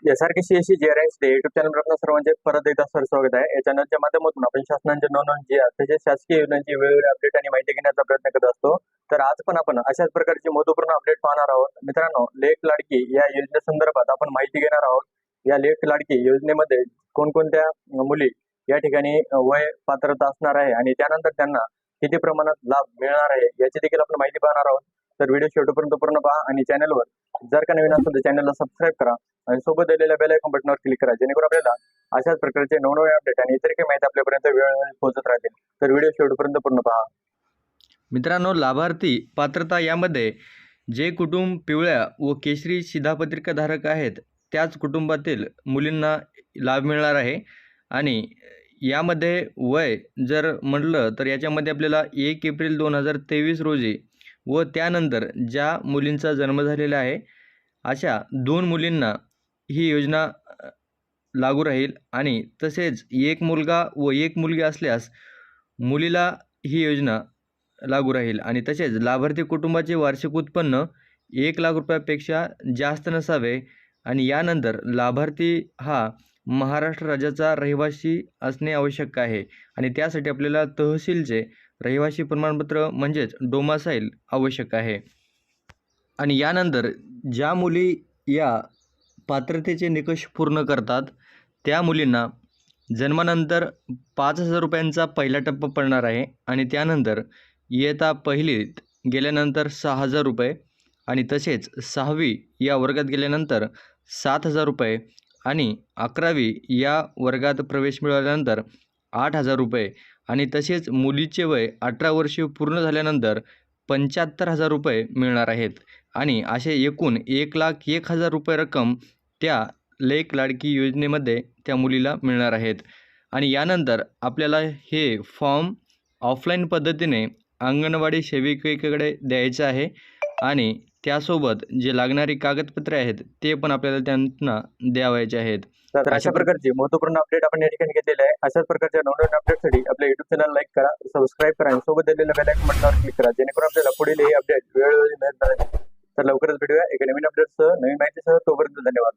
SRKCSC JRS YouTube चॅनलवर आपल्या सर्वांचे परत एकदा स्वागत आहे। या चॅनलच्या माध्यमातून आपण शासनाच्या नवनवीन जी तसेच शासकीय योजनांची वेगवेगळी अपडेट आणि माहिती घेण्याचा प्रयत्न करत असतो। तर आज पण आपण अशाच प्रकारची महत्त्वपूर्ण अपडेट पाहणार आहोत। मित्रांनो, लेख लाडकी या योजनेसंदर्भात आपण माहिती घेणार आहोत। या लेख लाडकी योजनेमध्ये कोणकोणत्या मुली या ठिकाणी वय पात्रता असणार आहे आणि त्यानंतर त्यांना किती प्रमाणात लाभ मिळणार आहे याची देखील आपण माहिती पाहणार आहोत। तर व्हिडिओ शेवटपर्यंत पूर्ण पहा आणि चॅनलवर जर का नवीन असेल तर चॅनलला सबस्क्राईब करा आणि सोबत दिलेल्या बेल आयकॉन बटनावर क्लिक करा, जेणेकरून आपल्याला अशाच प्रकारचे नवनवीन अपडेट आणि इतर काही माहिती आपल्यापर्यंत वेळोवेळी पोहोचत राहतील। तर व्हिडिओ शेवटपर्यंत पूर्ण पहा। मित्रांनो, लाभार्थी पात्रता यामध्ये जे कुटुंब पिवळ्या व केशरी शिधापत्रिका धारक आहेत त्याच कुटुंबातील मुलींना लाभ मिळणार आहे। आणि यामध्ये वय जर म्हटलं तर याच्यामध्ये आपल्याला 1 एप्रिल 2023 रोजी व त्यानंतर ज्या मुलींचा जन्म झालेला आहे अशा 2 मुलींना ही योजना लागू राहील। आणि तसेच एक मुलगा व एक मुलगी असल्यास मुलीला ही योजना लागू राहील। आणि तसेच लाभार्थी कुटुंबाचे वार्षिक उत्पन्न 1 लाख रुपयापेक्षा जास्त नसावे आणि यानंतर लाभार्थी हा महाराष्ट्र राज्याचा रहिवासी असणे आवश्यक आहे आणि त्यासाठी आपल्याला तहसीलचे रहिवासी प्रमाणपत्र म्हणजेच डोमासाईल आवश्यक आहे। आणि यानंतर ज्या मुली या पात्रतेचे निकष पूर्ण करतात त्या मुलींना जन्मानंतर 5,000 रुपयांचा पहिला टप्पा पडणार आहे आणि त्यानंतर इयत्ता पहिलीत गेल्यानंतर 6,000 रुपये आणि तसेच 6वी या वर्गात गेल्यानंतर 7,000 रुपये आणि 11वी या वर्गात प्रवेश मिळाल्यानंतर 8,000 रुपये आणि तसेच मुलीचे वय 18 वर्षे पूर्ण झाल्यानंतर 75,000 रुपये मिळणार आहेत। आणि असे एकूण 1,01,000 रुपये रक्कम त्या लेख लाडकी योजनेमध्ये त्या मुलीला मिळणार आहेत। आणि यानंतर आपल्याला हे फॉर्म ऑफलाईन पद्धतीने अंगणवाडी सेविकेकडे द्यायचं आहे आणि त्यासोबत जे लागणारी कागदपत्रे आहेत ते पण आपल्याला त्यांना द्यावायचे आहेत। तर अशा प्रकारची महत्त्वपूर्ण अपडेट आपण या ठिकाणी घेतलेले आहे। अशाच प्रकारच्या नवनवीन अपडेटसाठी आपल्या युट्यूब चॅनल लाईक करा, सबस्क्राईब करा आणि सोबत दिलेल्या बेल आयकॉन बटनावर क्लिक करा, जेणेकरून आपल्याला पुढील हे अपडेट वेळोवेळी मिळत राहतील। तर लवकरच भेटूया एका नवीन अपडेटसह, नवीन माहितीसह। तोपर्यंत धन्यवाद।